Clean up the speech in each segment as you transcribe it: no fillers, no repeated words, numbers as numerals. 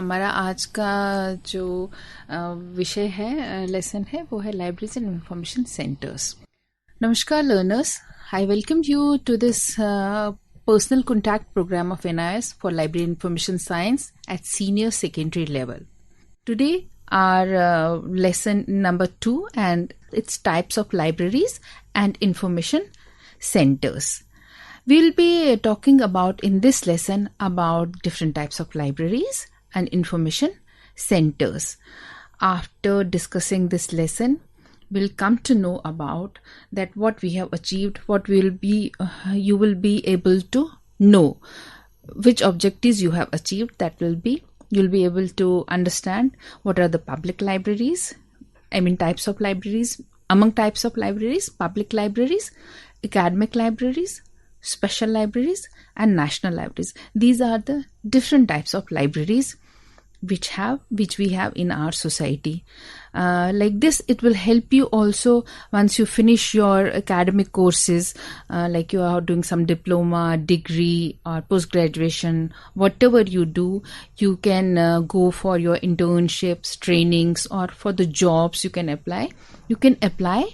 हमारा आज का जो विषय है, लेसन है, वो है लाइब्रेरीज एंड इंफॉर्मेशन सेंटर्स. नमस्कार learners, I welcome you to this personal contact program of NIS for Library Information Science at senior secondary level. Today our lesson number 2 and its types of libraries and information centers. We'll be talking about in this lesson about different types of libraries and information centers. After discussing this lesson, we'll come to know about that what we have achieved, what will be you will be able to know which objectives you have achieved. That will be you'll be able to understand what are the public libraries, types of libraries, among types of libraries, public libraries, academic libraries, special libraries and national libraries. These are the different types of libraries which we have in our society. Like this, it will help you also once you finish your academic courses, like you are doing some diploma, degree or post-graduation, whatever you do, you can go for your internships, trainings, or for the jobs you can apply. You can apply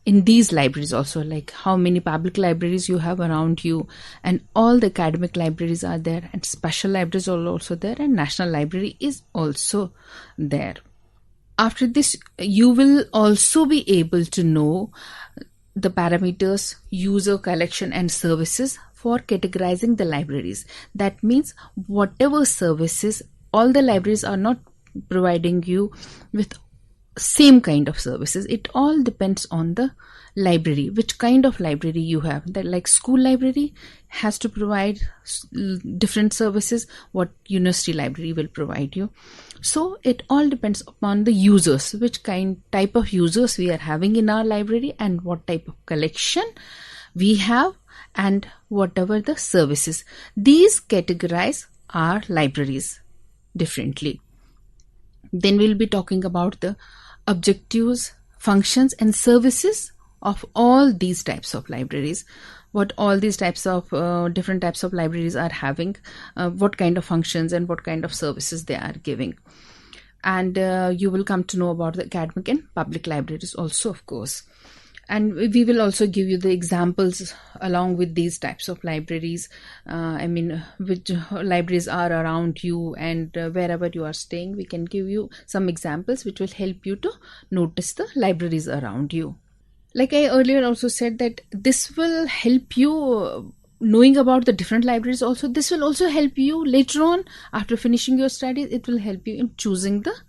in these libraries also, like how many public libraries you have around you, and all the academic libraries are there, and special libraries are also there, and national library is also there. After this, you will also be able to know the parameters, user collection and services for categorizing the libraries. That means whatever services, all the libraries are not providing you with same kind of services. It all depends on the library, which kind of library you have. That like school library has to provide different services, what university library will provide you. So it all depends upon the users, which type of users we are having in our library, and what type of collection we have, and whatever the services. These categorize our libraries differently. Then we'll be talking about the objectives, functions and services of all these types of libraries. What all these types of different types of libraries are having, what kind of functions and what kind of services they are giving. And you will come to know about the academic and public libraries also, of course. And we will also give you the examples along with these types of libraries. Which libraries are around you, and wherever you are staying, we can give you some examples which will help you to notice the libraries around you. Like I earlier also said, that this will help you knowing about the different libraries also. This will also help you later on after finishing your studies. It will help you in choosing the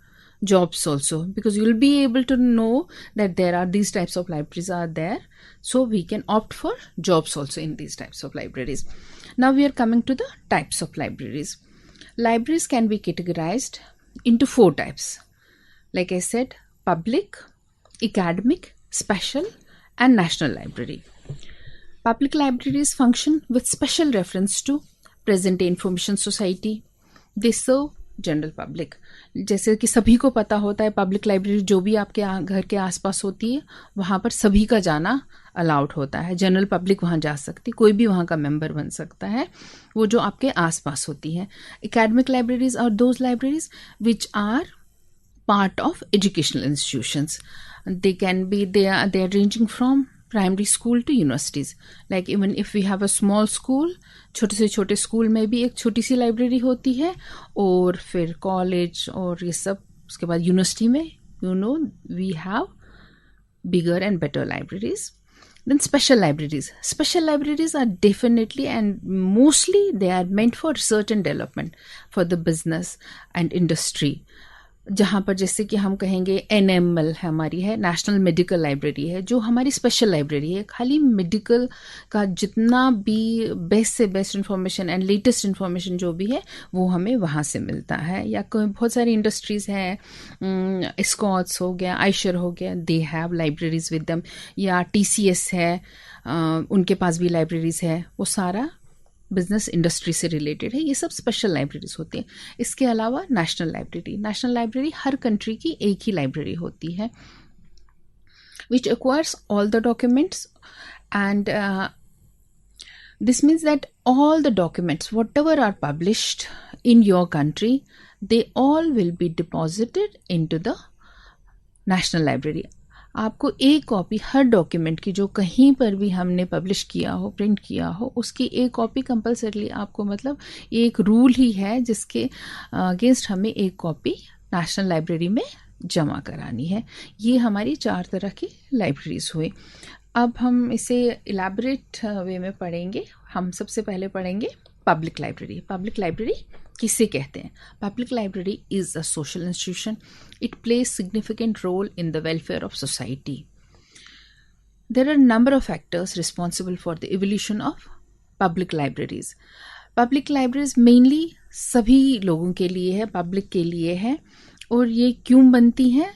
jobs also, because you will be able to know that there are these types of libraries are there, so we can opt for jobs also in these types of libraries. Now we are coming to the types of libraries. Libraries can be categorized into 4 types. Like I said, public, academic, special and national library. Public libraries function with special reference to present day information society. They serve general public. जैसे कि सभी को पता होता है, public library जो भी आपके घर के आसपास होती है, वहाँ पर सभी का जाना अलाउड होता है. जनरल पब्लिक वहाँ जा सकती, कोई भी वहाँ का मेंबर बन सकता है, वो जो आपके आसपास होती है. Academic libraries are those libraries which are part of educational institutions. they are ranging from primary school to universities. Like even if we have a small school, छोटे से छोटे स्कूल में भी एक छोटी सी लाइब्रेरी होती है, और फिर कॉलेज और ये सब, उसके बाद यूनिवर्सिटी में we have bigger and better libraries. Then special libraries. Special libraries are definitely and mostly they are meant for research and development, for the business and industry. जहाँ पर जैसे कि हम कहेंगे NML हमारी है, नेशनल मेडिकल लाइब्रेरी है, जो हमारी स्पेशल लाइब्रेरी है. खाली मेडिकल का जितना भी बेस्ट से best information and latest information जो भी है वो हमें वहाँ से मिलता है. या बहुत सारी इंडस्ट्रीज़ हैं, स्कॉट्स हो गया, आइशर हो गया, they have libraries with them. या TCS है, उनके पास भी लाइब्रेरीज है. वो सारा बिजनेस इंडस्ट्री से रिलेटेड है. ये सब स्पेशल लाइब्रेरीज होती हैं. इसके अलावा नेशनल लाइब्रेरी हर कंट्री की एक ही लाइब्रेरी होती है, which acquires all the documents, and this means that all the documents whatever are published in your country, they all will be deposited into the national library. आपको एक copy हर document की जो कहीं पर भी हमने पब्लिश किया हो, प्रिंट किया हो, उसकी एक कॉपी कंपलसरीली आपको, मतलब एक रूल ही है जिसके अगेंस्ट हमें एक कॉपी नेशनल लाइब्रेरी में जमा करानी है। ये हमारी 4 तरह की लाइब्रेरीज हुई। अब हम इसे इलेबोरेट वे में पढ़ेंगे। हम सबसे पहले पढ़ेंगे पब्लिक लाइब्रेरी। पब्लिक लाइब्रेरी किसे कहते हैं? Public library is a social institution. It plays significant role in the welfare of society. There are a number of factors responsible for the evolution of public libraries. Public libraries mainly सभी लोगों के लिए है, public के लिए है। और ये क्यों बनती हैं?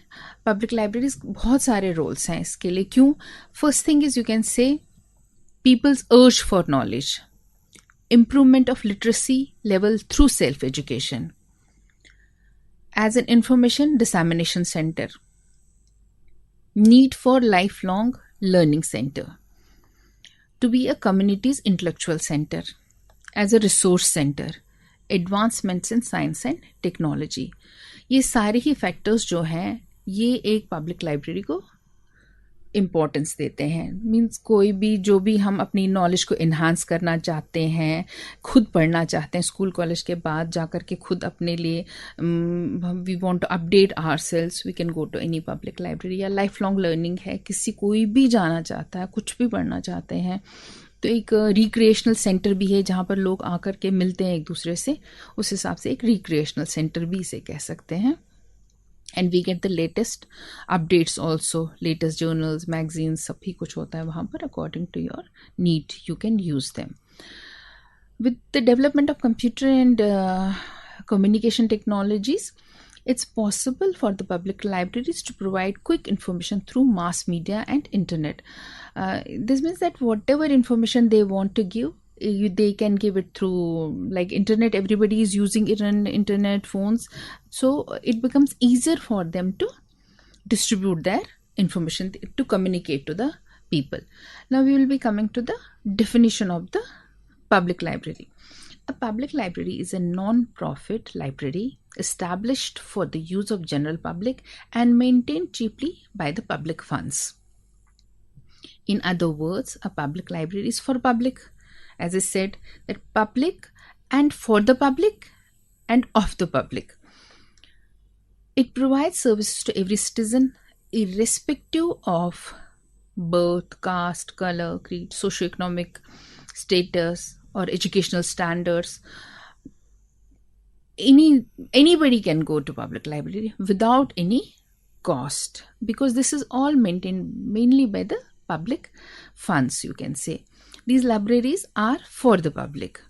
पब्लिक लाइब्रेरीज बहुत सारे रोल्स हैं इसके लिए। क्यों? First thing is you can say peoples urge for knowledge, improvement of literacy level through self-education, as an information dissemination center, need for lifelong learning center, to be a community's intellectual center, as a resource center, advancements in science and technology. ये सारे ही factors जो हैं ये एक public library को importance देते हैं। Means कोई भी जो भी हम अपनी नॉलेज को इन्हांस करना चाहते हैं, खुद पढ़ना चाहते हैं, स्कूल कॉलेज के बाद जाकर के खुद अपने लिए we want to update ourselves, we can go to any public library. या लाइफ लॉन्ग लर्निंग है, किसी कोई भी जाना चाहता है, कुछ भी पढ़ना चाहते हैं, तो एक रिक्रिएशनल सेंटर भी है जहाँ पर लोग आकर के मिलते हैं एक दूसरे से। उस हिसाब से एक रिक्रिएशनल सेंटर भी इसे कह सकते हैं। And we get the latest updates also, latest journals, magazines, सभी कुछ होता है वहाँ पर। According to your need you can use them. With the development of computer and communication technologies, it's possible for the public libraries to provide quick information through mass media and internet. This means that whatever information they want to give, they can give it through like internet. Everybody is using it on internet, phones, so it becomes easier for them to distribute their information, to communicate to the people. Now we will be coming to the definition of the public library. A public library is a non-profit library established for the use of general public and maintained cheaply by the public funds. In other words, a public library is for public. As I said, that public and for the public and of the public. It provides services to every citizen irrespective of birth, caste, color, creed, socioeconomic status, or educational standards. Anybody can go to public library without any cost, because this is all maintained mainly by the public funds, you can say. These libraries are for the public.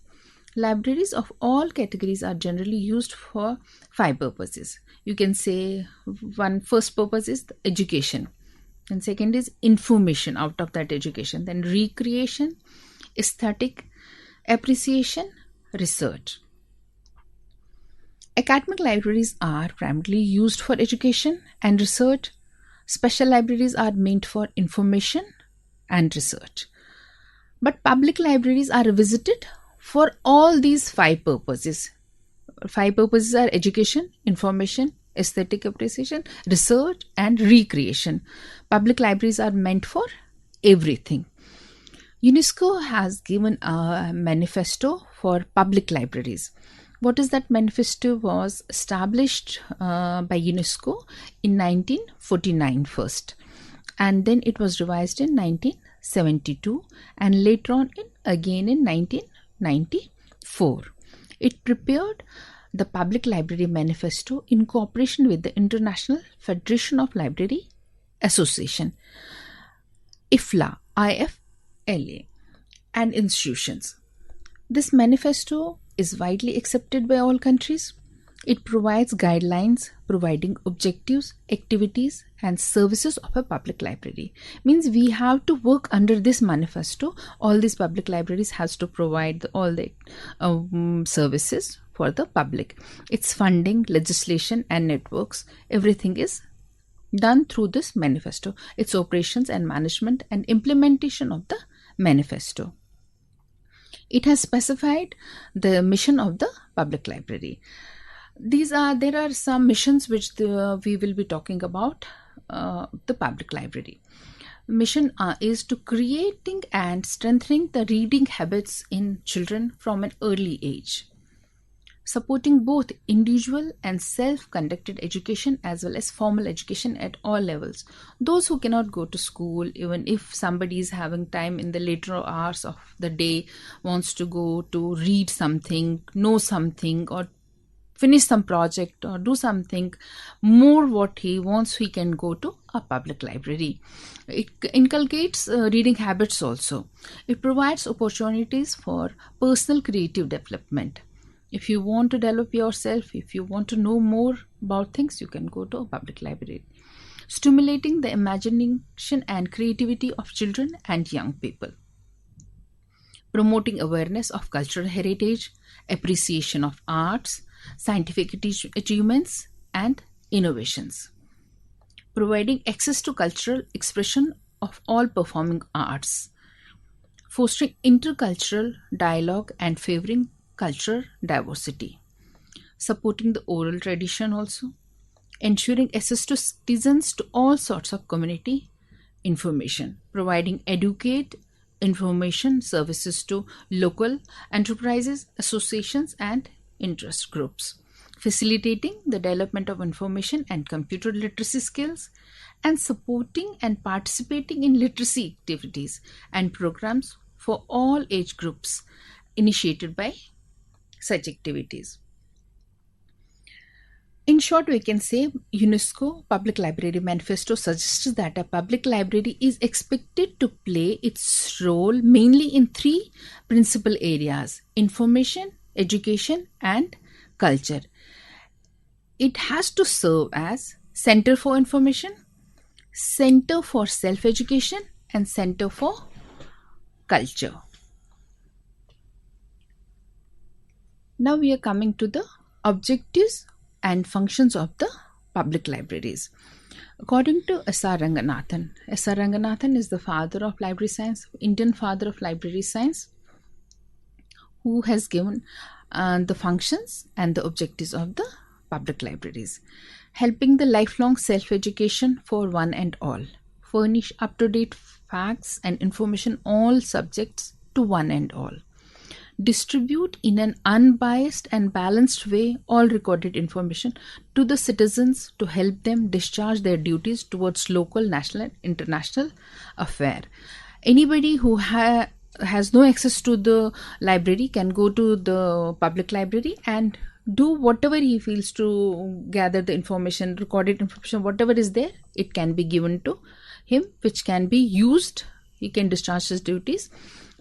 Libraries of all categories are generally used for 5 purposes. You can say one first purpose is education, and second is information out of that education, then recreation, aesthetic appreciation, research. Academic libraries are primarily used for education and research. Special libraries are meant for information and research. But public libraries are visited for all these 5 purposes. 5 purposes are education, information, aesthetic appreciation, research, and recreation. Public libraries are meant for everything. UNESCO has given a manifesto for public libraries. What is that manifesto? Was established by UNESCO in 1949 first, and then it was revised in 1972, and later on again in 1994. It prepared the Public Library Manifesto in cooperation with the International Federation of Library Association, IFLA, and institutions. This manifesto is widely accepted by all countries. It provides guidelines providing objectives, activities, and services of a public library. Means we have to work under this manifesto. All these public libraries has to provide all the services for the public. Its funding, legislation, and networks, everything is done through this manifesto. Its operations and management and implementation of the manifesto. It has specified the mission of the public library. There are some missions which we will be talking about the public library. Mission is to creating and strengthening the reading habits in children from an early age, supporting both individual and self-conducted education as well as formal education at all levels. Those who cannot go to school, even if somebody is having time in the later hours of the day, wants to go to read something, know something, or finish some project or do something more what he wants, he can go to a public library. It inculcates reading habits also. It provides opportunities for personal creative development. If you want to develop yourself, if you want to know more about things, you can go to a public library. Stimulating the imagination and creativity of children and young people. Promoting awareness of cultural heritage, appreciation of arts, scientific achievements, and innovations. Providing access to cultural expression of all performing arts. Fostering intercultural dialogue and favoring cultural diversity. Supporting the oral tradition also. Ensuring access to citizens to all sorts of community information. Providing educate information services to local enterprises, associations, and interest groups, facilitating the development of information and computer literacy skills, and supporting and participating in literacy activities and programs for all age groups initiated by such activities. In short, we can say UNESCO Public Library Manifesto suggests that a public library is expected to play its role mainly in three principal areas: information, education, and culture. It has to serve as center for information, center for self-education, and center for culture. Now we are coming to the objectives and functions of the public libraries. According to S.R. Ranganathan, S.R. Ranganathan is the father of library science, Indian father of library science, who has given the functions and the objectives of the public libraries. Helping the lifelong self-education for one and all. Furnish up-to-date facts and information all subjects to one and all. Distribute in an unbiased and balanced way all recorded information to the citizens to help them discharge their duties towards local, national, and international affairs. Anybody who has no access to the library can go to the public library and do whatever he feels to gather the information, recorded information, whatever is there, it can be given to him, which can be used. He can discharge his duties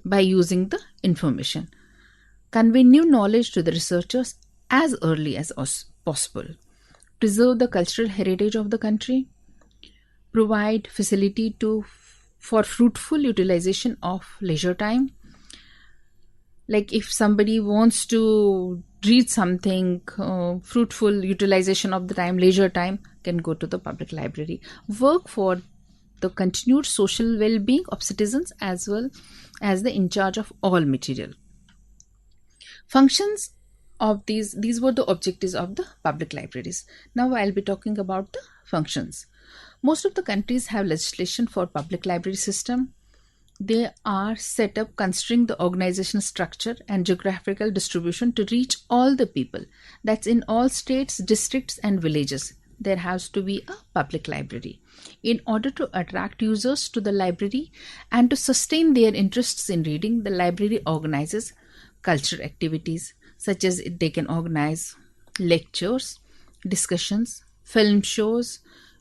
by using the information. Convey new knowledge to the researchers as early as possible. Preserve the cultural heritage of the country. Provide facility for fruitful utilization of leisure time. Like if somebody wants to read something, fruitful utilization of the time, leisure time, can go to the public library. Work for the continued social well-being of citizens as well as the in charge of all material. Functions of these were the objectives of the public libraries. Now I'll be talking about the functions. Most of the countries have legislation for public library system. They are set up considering the organizational structure and geographical distribution to reach all the people. That's in all states, districts, and villages. There has to be a public library. In order to attract users to the library and to sustain their interests in reading, the library organizes cultural activities such as they can organize lectures, discussions, film shows,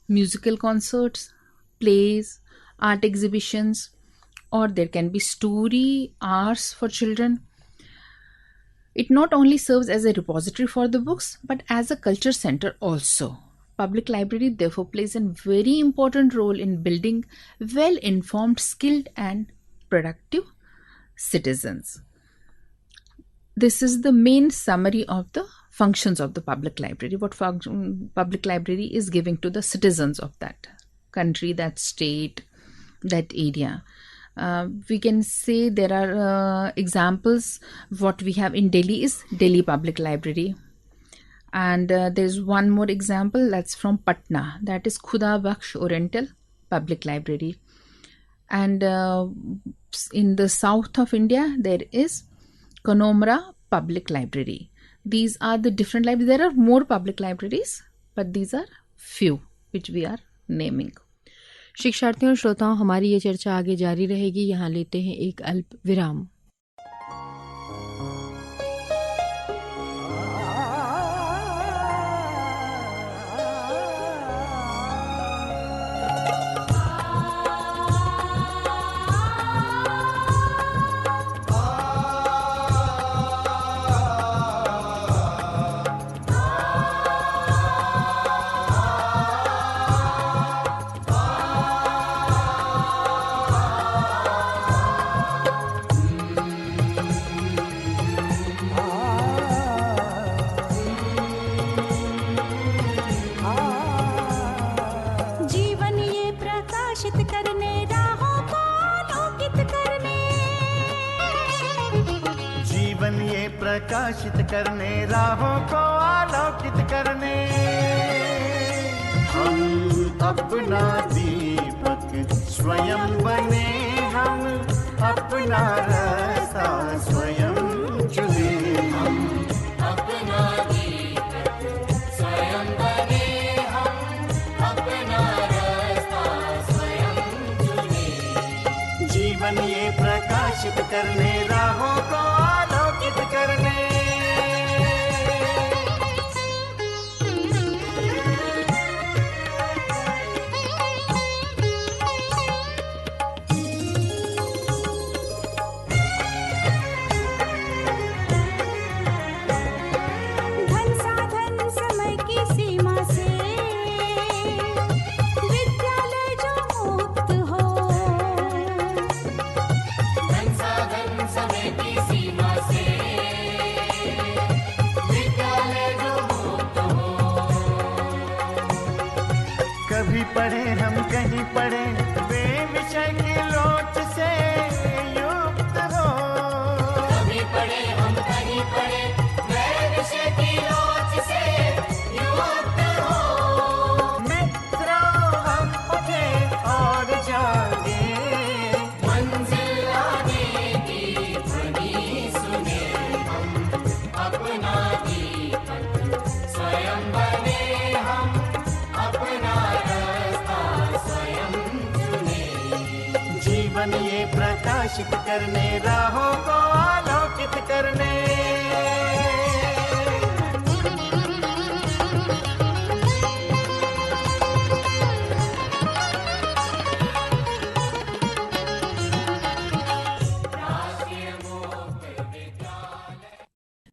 musical concerts, plays, art exhibitions, or there can be story hours for children. It not only serves as a repository for the books but as a culture center also. Public library therefore plays a very important role in building well-informed, skilled, and productive citizens. This is the main summary of the functions of the public library. What public library is giving to the citizens of that country, that state, that area. We can say there are examples. What we have in Delhi is Delhi Public Library. And there's one more example that's from Patna, that is Khuda Bakhsh Oriental Public Library. And in the south of India, there is Konomra Public Library. These are the different libraries. There are more public libraries, but these are few which we are naming. शिक्षार्थियों और श्रोताओं, हमारी ये चर्चा आगे जारी रहेगी. यहाँ लेते हैं एक अल्प विराम. प्रकाशित करने, राहों को आलोकित करने, हम अपना दीपक स्वयं बने, हम अपना रास्ता स्वयं चुने, हम अपना दीपक स्वयं बने, हम अपना रास्ता स्वयं चुने, जीवन ये प्रकाशित करने, राहों को आलोकित करने. पढ़े हम कहीं पढ़े, वे विषय की लोच से युक्त हो. कभी पढ़े हम कहीं पढ़े, वे विषय की लोच से युक्त हो. मित्रों हम उठे और जागे, मंजिल आने की ध्वनि सुने, हम अपना दीपक स्वयं बने, हम अपना जीवन ये प्रकाशित करने, राहों को आलोकित करने.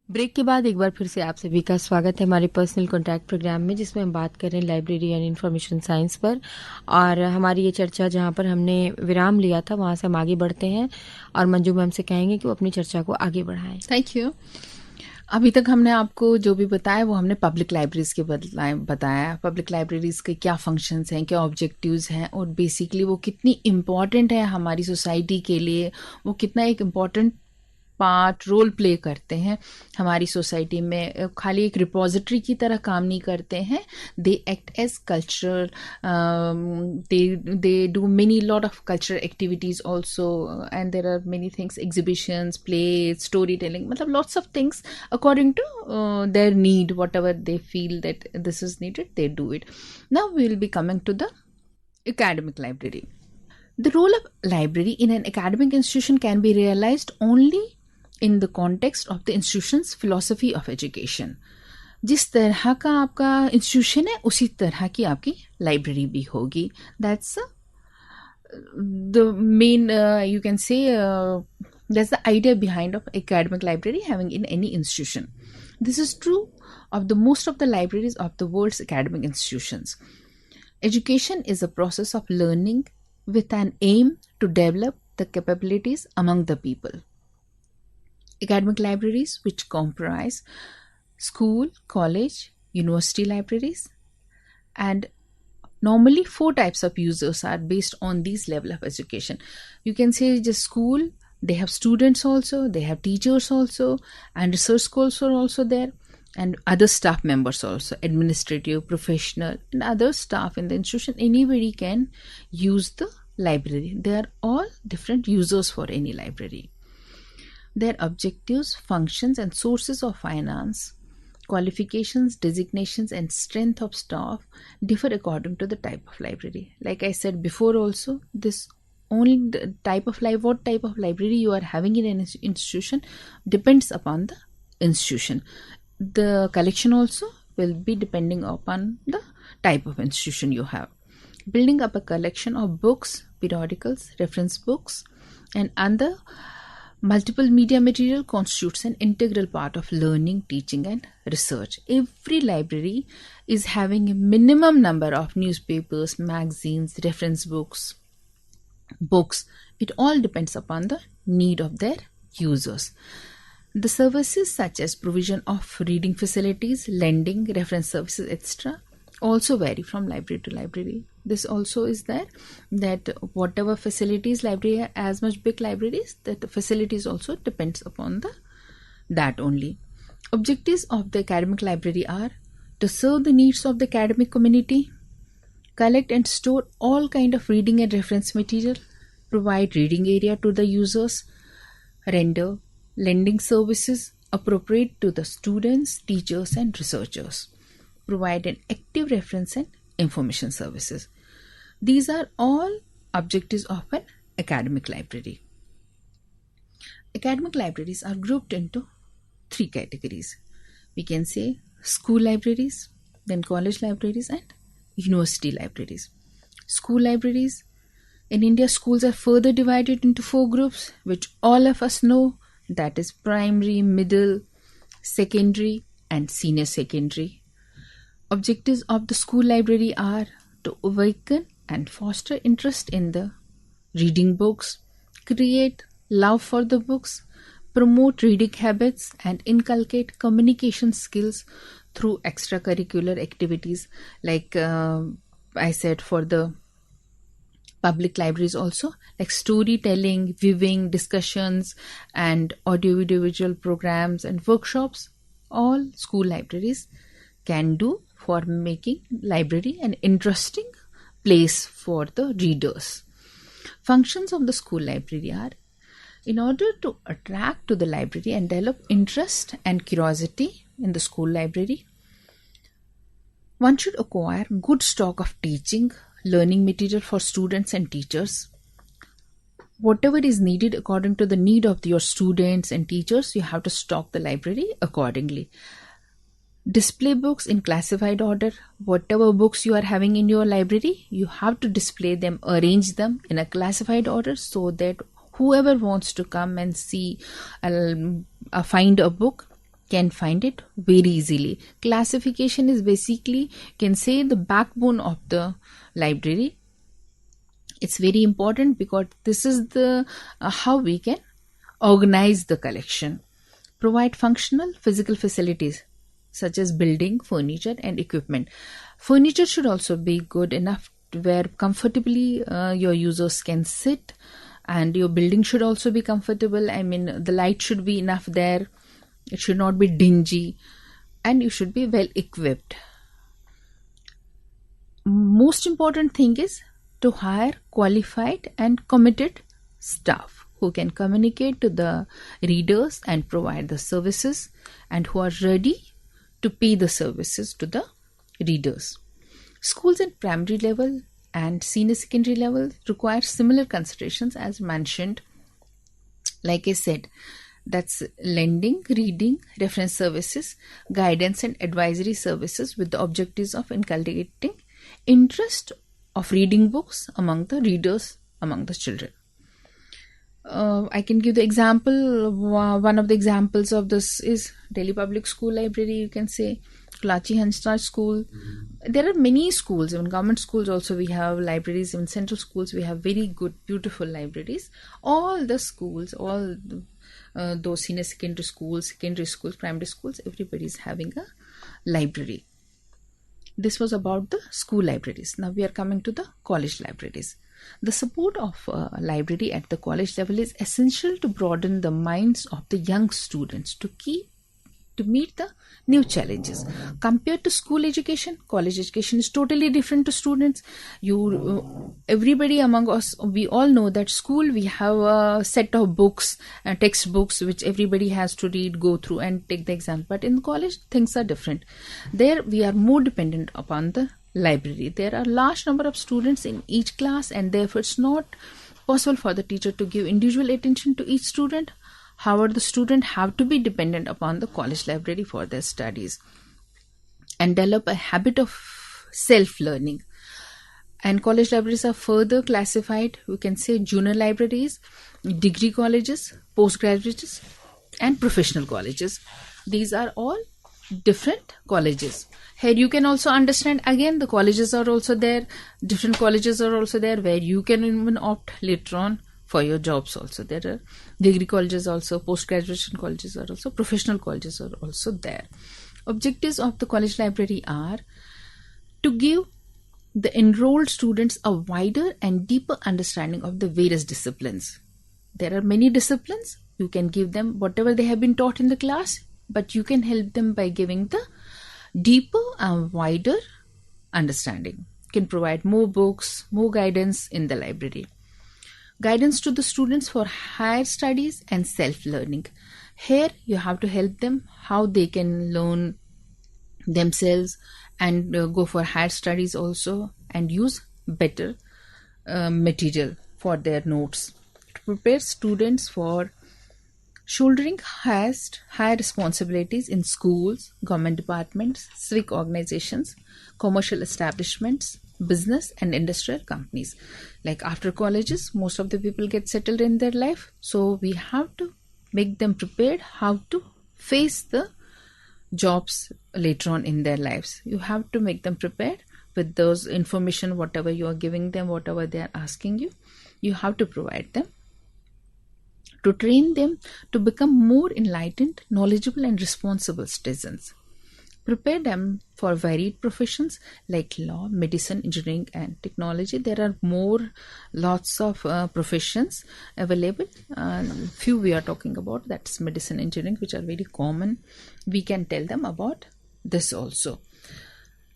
ब्रेक के बाद एक बार फिर से आप सभी का स्वागत है हमारे पर्सनल कॉन्टैक्ट प्रोग्राम में, जिसमें हम बात कर रहे हैं लाइब्रेरी एंड इंफॉर्मेशन साइंस पर. और हमारी ये चर्चा जहां पर हमने विराम लिया था वहां से हम आगे बढ़ते हैं और मंजू मैम से कहेंगे कि वो अपनी चर्चा को आगे बढ़ाएं. Thank you. अभी तक हमने आपको जो भी बताया वो हमने पब्लिक लाइब्रेरीज के बताया. पब्लिक लाइब्रेरीज के क्या फंक्शंस हैं, क्या ऑब्जेक्टिव्स हैं, और बेसिकली वो कितनी इम्पॉर्टेंट है हमारी सोसाइटी के लिए, वो कितना एक इम्पॉर्टेंट रोल प्ले करते हैं हमारी सोसाइटी में. खाली एक रिपोजिटरी की तरह काम नहीं करते हैं. They act as cultural, they do many lot of cultural activities also, and there are many things, exhibitions, plays, story telling, मतलब lots of things according to their need, whatever they feel that this is needed, they do it. Now we will be coming to the academic library. The role of library in an academic institution can be realized only in the context of the institution's philosophy of education. जिस तरह का आपका institution है उसी तरह की आपकी library भी होगी. That's the main, you can say, that's the idea behind of academic library having in any institution. This is true of the most of the libraries of the world's academic institutions. Education is a process of learning with an aim to develop the capabilities among the people. Academic libraries, which comprise school, college, university libraries, and normally 4 types of users are based on these level of education. You can say just school, they have students also, they have teachers also, and research scholars are also there. and other staff members also, administrative, professional, and other staff in the institution. Anybody can use the library. They are all different users for any library. Their objectives, functions, and sources of finance, qualifications, designations, and strength of staff differ according to the type of library. Like I said before also, this only the type of what type of library you are having in an institution depends upon the institution. The collection also will be depending upon the type of institution you have. Building up a collection of books, periodicals, reference books, and other multiple media material constitutes an integral part of learning, teaching, and research. Every library is having a minimum number of newspapers, magazines, reference books. It all depends upon the need of their users. The services such as provision of reading facilities, lending, reference services, etc. also vary from library to library. This also is there that whatever facilities library, as much big libraries, that the facilities also depends upon that only. Objectives of the academic library are to serve the needs of the academic community, collect and store all kind of reading and reference material, provide reading area to the users, render lending services appropriate to the students, teachers, and researchers, provide an active reference and information services. These are all objectives of an academic library. Academic libraries are grouped into 3 categories. We can say school libraries, then college libraries, and university libraries. School libraries. In India, schools are further divided into 4 groups, which all of us know, that is primary, middle, secondary, and senior secondary. Objectives of the school library are to awaken and foster interest in the reading books, create love for the books, promote reading habits, and inculcate communication skills through extracurricular activities like I said for the public libraries also, like storytelling, viewing, discussions, and audio-visual programs and workshops. All school libraries can do for making library an interesting place for the readers. Functions of the school library are, in order to attract to the library and develop interest and curiosity in the school library, one should acquire good stock of teaching, learning material for students and teachers. Whatever is needed according to the need of your students and teachers, you have to stock the library accordingly. Display books in classified order. Whatever books you are having in your library, you have to display them, arrange them in a classified order so that whoever wants to come and see, find a book, can find it very easily. Classification is basically, can say, the backbone of the library. It's very important because this is the how we can organize the collection. Provide functional physical facilities such as building, furniture, and equipment. Furniture should also be good enough where comfortably your users can sit, and your building should also be comfortable. I mean, the light should be enough there. It should not be dingy, and you should be well equipped. Most important thing is to hire qualified and committed staff who can communicate to the readers and provide the services, and who are ready to pay the services to the readers. Schools at primary level and senior secondary level require similar considerations as mentioned. Like I said, that's lending, reading, reference services, guidance and advisory services with the objectives of inculcating interest of reading books among the readers, among the children. I can give the example. One of the examples of this is Delhi Public School Library. You can say Kalachi Hansraj School. There are many schools, even government schools also we have libraries. Even central schools we have very good, beautiful libraries. All the schools, all those senior secondary schools, primary schools, everybody is having a library. This was about the school libraries. Now we are coming to the college libraries. The support of a library at the college level is essential to broaden the minds of the young students, to keep to meet the new challenges. Compared to school education, college education is totally different to students. Everybody among us, we all know that school we have a set of books, textbooks, which everybody has to read, go through and take the exam. But in college, things are different. There we are more dependent upon the library. There are large number of students in each class, and therefore it's not possible for the teacher to give individual attention to each student. However, the student have to be dependent upon the college library for their studies and develop a habit of self-learning. And college libraries are further classified. We can say junior libraries, degree colleges, postgraduates, and professional colleges. These are all different colleges. Here you can also understand again the colleges are also there. Different colleges are also there where you can even opt later on for your jobs also. There are degree colleges also, post-graduation colleges are also, professional colleges are also there. Objectives of the college library are to give the enrolled students a wider and deeper understanding of the various disciplines. There are many disciplines. You can give them whatever they have been taught in the class, but you can help them by giving the deeper and wider understanding. You can provide more books, more guidance in the library. Guidance to the students for higher studies and self-learning. Here you have to help them how they can learn themselves and go for higher studies also, and use better material for their notes. To prepare students for shouldering higher responsibilities in schools, government departments, civic organizations, commercial establishments, business and industrial companies. Like after colleges, most of the people get settled in their life. So we have to make them prepared how to face the jobs later on in their lives. You have to make them prepared with those information, whatever you are giving them, whatever they are asking you, you have to provide them. To train them to become more enlightened, knowledgeable and responsible citizens. Prepare them for varied professions like law, medicine, engineering and technology. There are lots of professions available. Few we are talking about, that's medicine, engineering, which are very common. We can tell them about this also.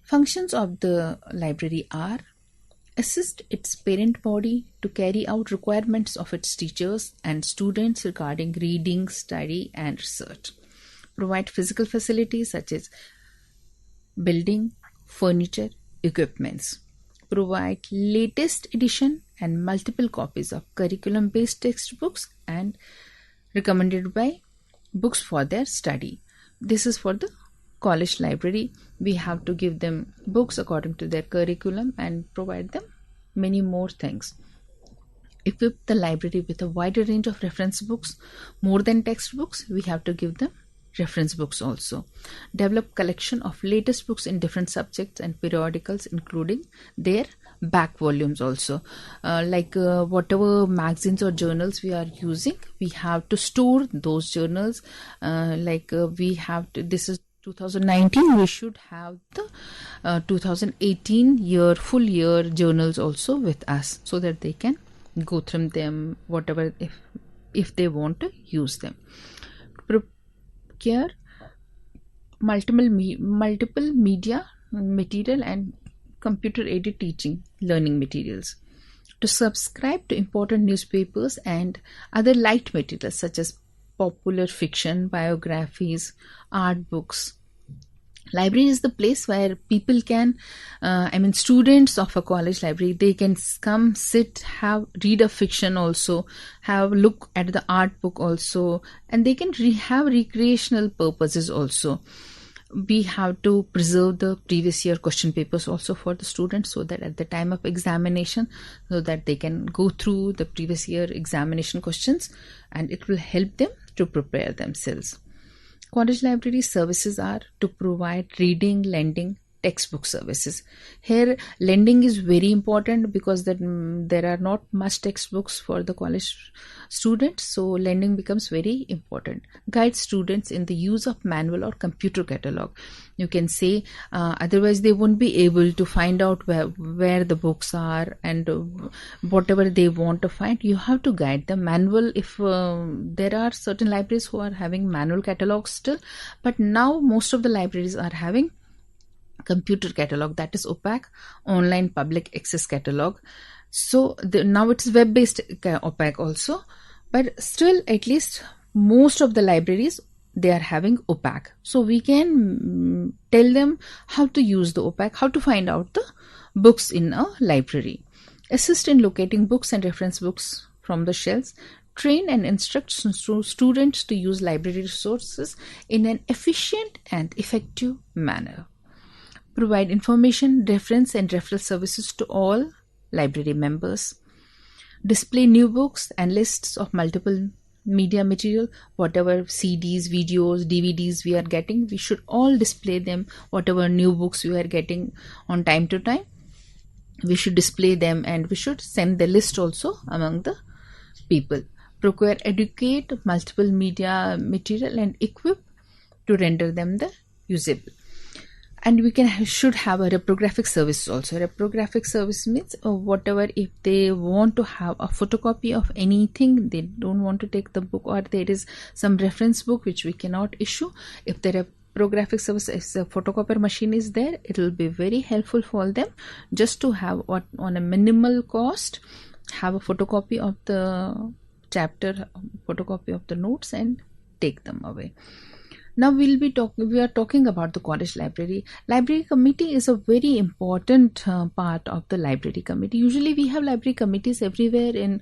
Functions of the library are: assist its parent body to carry out requirements of its teachers and students regarding reading, study and research. Provide physical facilities such as building, furniture, equipments. Provide latest edition and multiple copies of curriculum-based textbooks and recommended by books for their study. This is for the college library. We have to give them books according to their curriculum and provide them many more things. Equip the library with a wider range of reference books. More than textbooks, we have to give them reference books also. Develop collection of latest books in different subjects and periodicals, including their back volumes also. Whatever magazines or journals we are using, we have to store those journals. We have to, this is 2019, we should have the 2018 full year journals also with us, so that they can go through them, whatever, if they want to use them. Procure multiple media material and computer aided teaching learning materials. To subscribe to important newspapers and other light materials such as popular fiction, biographies, art books. Library is the place where people can, students of a college library, they can come, sit, read a fiction also, have look at the art book also, and they can have recreational purposes also. We have to preserve the previous year question papers also for the students, so that at the time of examination, so that they can go through the previous year examination questions, and it will help them to prepare themselves. College library services are to provide reading, lending, textbook services. Here, lending is very important because there are not much textbooks for the college students, so lending becomes very important. Guide students in the use of manual or computer catalog. You can say, otherwise they won't be able to find out where the books are and whatever they want to find. You have to guide them. Manual, if there are certain libraries who are having manual catalogs still, but now most of the libraries are having computer catalog, that is OPAC, online public access catalog. So now it's web-based OPAC also, but still at least most of the libraries, they are having OPAC. So we can tell them how to use the OPAC, how to find out the books in a library. Assist in locating books and reference books from the shelves. Train and instruct students to use library resources in an efficient and effective manner. Provide information, reference and referral services to all library members. Display new books and lists of multiple media material, whatever CDs, videos, DVDs we are getting, we should all display them. Whatever new books we are getting on time to time, we should display them, and we should send the list also among the people. Procure, educate multiple media material and equip to render them the usable. And we should have a reprographic service also. Reprographic service means whatever, if they want to have a photocopy of anything, they don't want to take the book, or there is some reference book which we cannot issue, if the reprographic service, if the photocopier machine is there, it will be very helpful for them just to have on a minimal cost, have a photocopy of the chapter, photocopy of the notes, and take them away. Now we are talking about the college library. Library committee is a very important part of the library committee. Usually we have library committees everywhere in,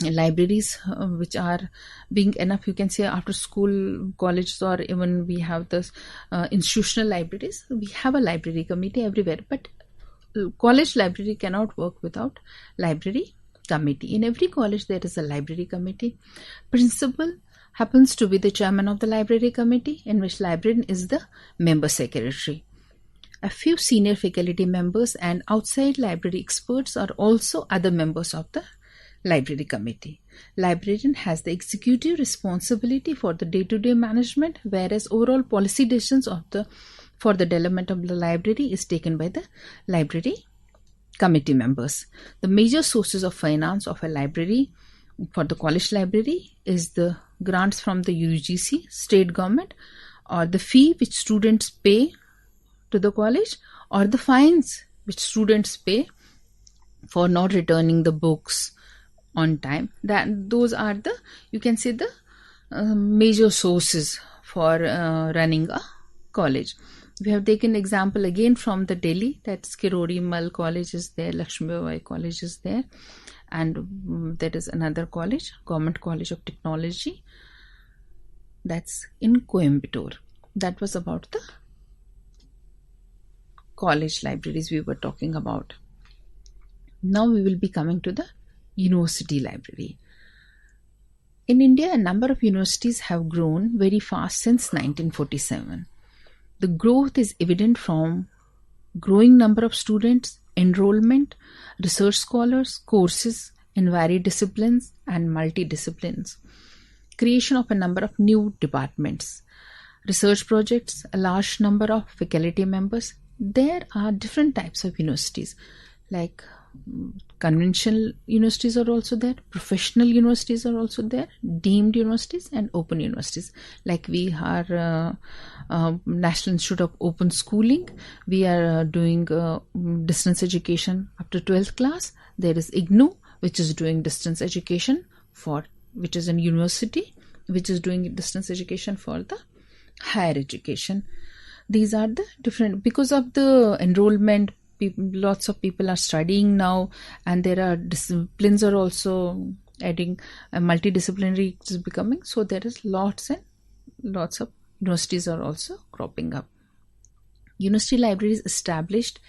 libraries which are being enough. You can say after school colleges, or even we have this institutional libraries. We have a library committee everywhere, but college library cannot work without library committee. In every college there is a library committee. Principal happens to be the chairman of the library committee, in which librarian is the member secretary. A few senior faculty members and outside library experts are also other members of the library committee. Librarian has the executive responsibility for the day-to-day management, whereas overall policy decisions for the development of the library is taken by the library committee members. The major sources of finance of a library for the college library is the grants from the UGC, state government, or the fee which students pay to the college, or the fines which students pay for not returning the books on time. Those are the, you can say, the major sources for running a college. We have taken example again from the Delhi, that's Kirori Mal College is there, Lakshmibai College is there, and there is another college, Government College of Technology, that's in Coimbatore. That was about the college libraries we were talking about. Now we will be coming to the university library. In India, a number of universities have grown very fast since 1947. The growth is evident from growing number of students, enrollment, research scholars, courses in varied disciplines and multidisciplines, creation of a number of new departments, research projects, a large number of faculty members. There are different types of universities, like conventional universities are also there, professional universities are also there, deemed universities, and open universities. Like we are National Institute of Open Schooling, we are doing distance education up to 12th class. There is IGNOU, which is doing distance education which is a university, which is doing distance education for the higher education. These are the different, because of the enrollment, lots of people are studying now, and there are disciplines are also adding, multidisciplinary is becoming, so there is lots and lots of universities are also cropping up. University libraries established,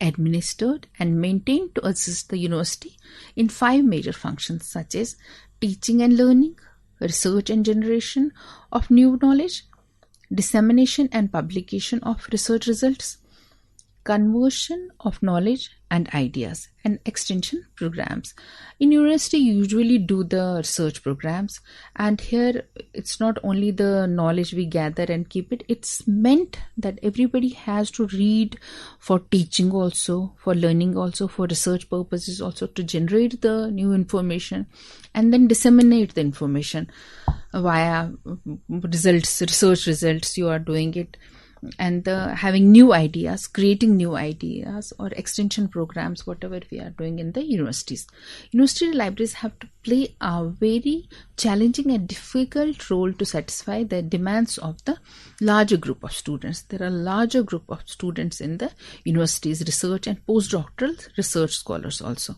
administered and maintained to assist the university in 5 major functions, such as teaching and learning, research and generation of new knowledge, dissemination and publication of research results, conversion of knowledge and ideas, and extension programs. In university, you usually do the research programs, and here it's not only the knowledge we gather and keep it, it's meant that everybody has to read for teaching also, for learning also, for research purposes also, to generate the new information and then disseminate the information via research results. You are doing it, and having new ideas, creating new ideas or extension programs, whatever we are doing in the universities. University libraries have to play a very challenging and difficult role to satisfy the demands of the larger group of students. There are larger group of students in the universities, research and postdoctoral research scholars also.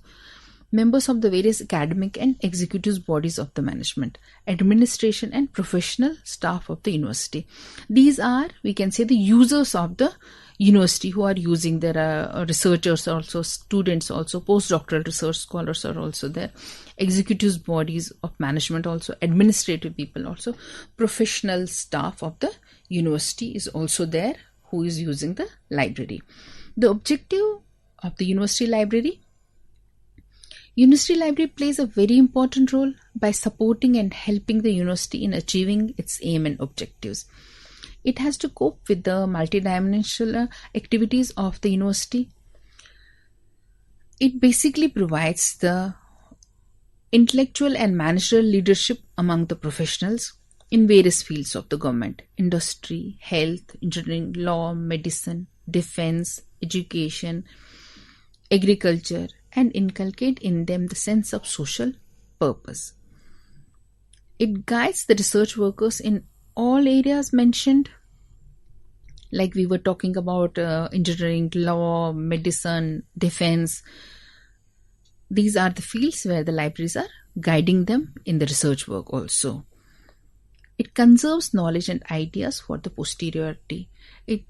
Members of the various academic and executive bodies of the management, administration and professional staff of the university. These are, we can say, the users of the university who are using. There are researchers also, students also, postdoctoral research scholars are also there, executive bodies of management also, administrative people also, professional staff of the university is also there who is using the library. The objective of the university library: University library plays a very important role by supporting and helping the university in achieving its aim and objectives. It has to cope with the multidimensional activities of the university. It basically provides the intellectual and managerial leadership among the professionals in various fields of the government, industry, health, engineering, law, medicine, defense, education, agriculture, and inculcate in them the sense of social purpose. It guides the research workers in all areas mentioned, like we were talking about engineering, law, medicine, defense. These are the fields where the libraries are guiding them in the research work also. It conserves knowledge and ideas for the posterity. It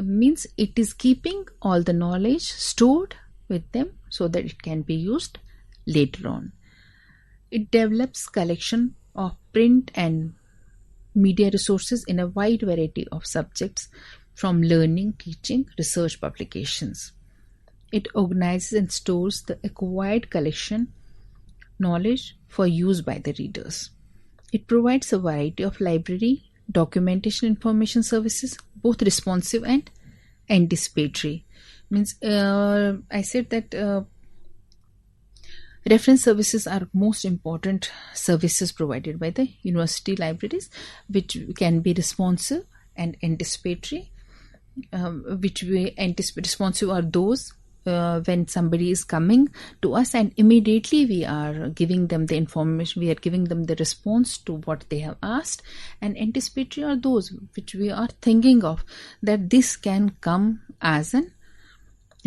means it is keeping all the knowledge stored with them so that it can be used later on. It develops collection of print and media resources in a wide variety of subjects, from learning, teaching, research publications. It organizes and stores the acquired collection knowledge for use by the readers. It provides a variety of library, documentation, information services, both responsive and anticipatory. Means I said that reference services are most important services provided by the university libraries, which can be responsive and anticipatory. Which we anticipate responsive are those when somebody is coming to us and immediately we are giving them the information, we are giving them the response to what they have asked. And anticipatory are those which we are thinking of, that this can come as an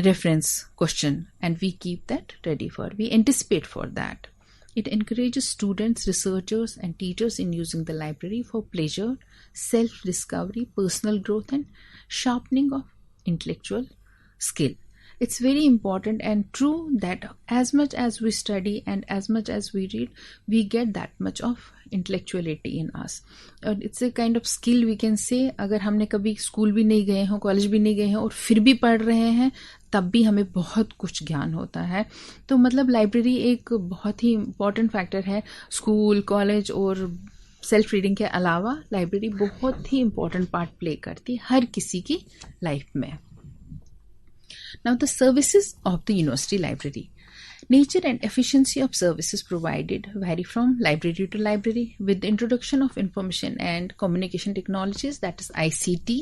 reference question and we keep that ready for, we anticipate for that. It encourages students, researchers and teachers in using the library for pleasure, self-discovery, personal growth and sharpening of intellectual skill. It's very important and true that as much as we study and as much as we read, we get that much of intellectuality in us. It's a kind of skill we can say. अगर हमने कभी school भी नहीं गए हों, college भी नहीं गए हैं और फिर भी पढ़ रहे हैं, तब भी हमें बहुत कुछ ज्ञान होता है. तो मतलब लाइब्रेरी एक बहुत ही इम्पॉर्टेंट फैक्टर है. स्कूल, कॉलेज और सेल्फ रीडिंग के अलावा लाइब्रेरी बहुत ही इम्पॉर्टेंट पार्ट प्ले करती है हर किसी की लाइफ में. Now, the services of the university library. Nature and efficiency of services provided vary from library to library. With the introduction of information and communication technologies, that is ICT,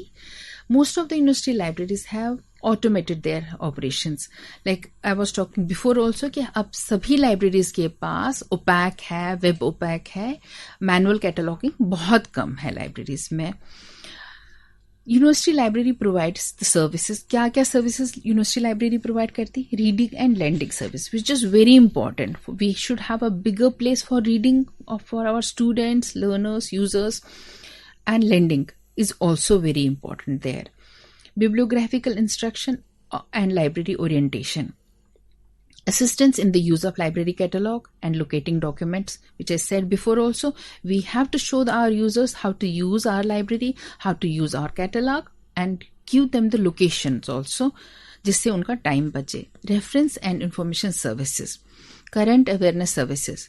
most of the university libraries have automated their operations. Like I was talking before also कि अब सभी libraries के पास OPAC है, web OPAC है, manual cataloging बहुत कम है libraries में. University library provides the services. क्या क्या सर्विसेज यूनिवर्सिटी लाइब्रेरी प्रोवाइड करती? Reading and lending service, which is very important. We should have a bigger place for reading for our students, learners, users, and lending is also very important there. Bibliographical instruction and library orientation. assistance in the use of library catalog and locating documents, which I said before also. We have to show our users how to use our library, how to use our catalog, and give them the locations also, जिससे उनका time बचे. Reference and information services, current awareness services,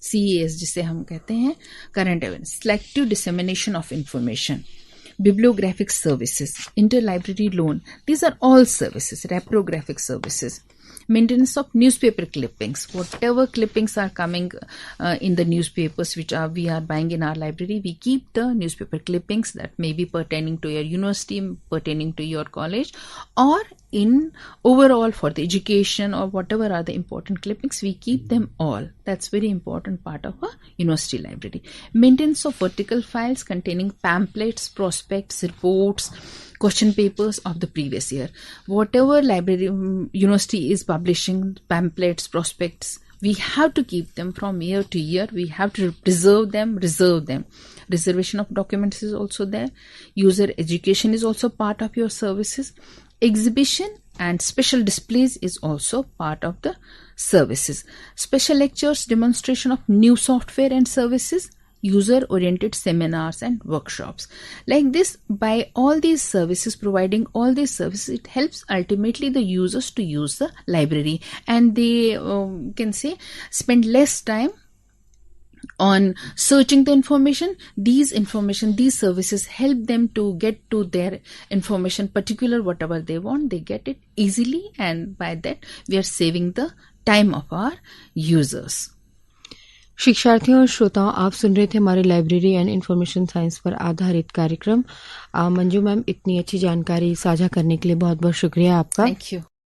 CES जिसे हम कहते हैं, current awareness, selective dissemination of information, bibliographic services, interlibrary loan, these are all services. Reprographic services, maintenance of newspaper clippings, whatever clippings are coming in the newspapers which we are buying in our library, we keep the newspaper clippings that may be pertaining to your university, pertaining to your college, or in overall for the education, or whatever are the important clippings, we keep them all. That's very important part of a university library. Maintenance of vertical files containing pamphlets, prospects, reports, question papers of the previous year. Whatever library university is publishing, pamphlets, prospects, we have to keep them from year to year. We have to reserve them. Reservation of documents is also there. User education is also part of your services. Exhibition and special displays is also part of the services. Special lectures, demonstration of new software and services, user-oriented seminars and workshops. Like this, by all these services, providing all these services, it helps ultimately the users to use the library, and they can say spend less time on searching the information. These services help them to get to their information, particular whatever they want, they get it easily, and by that we are saving the time of our users. शिक्षार्थियों और श्रोताओं, आप सुन रहे थे हमारे library and information science पर आधारित कार्यक्रम. मंजू मैम, इतनी अच्छी जानकारी साझा करने के लिए बहुत बहुत शुक्रिया आपका. Thank you.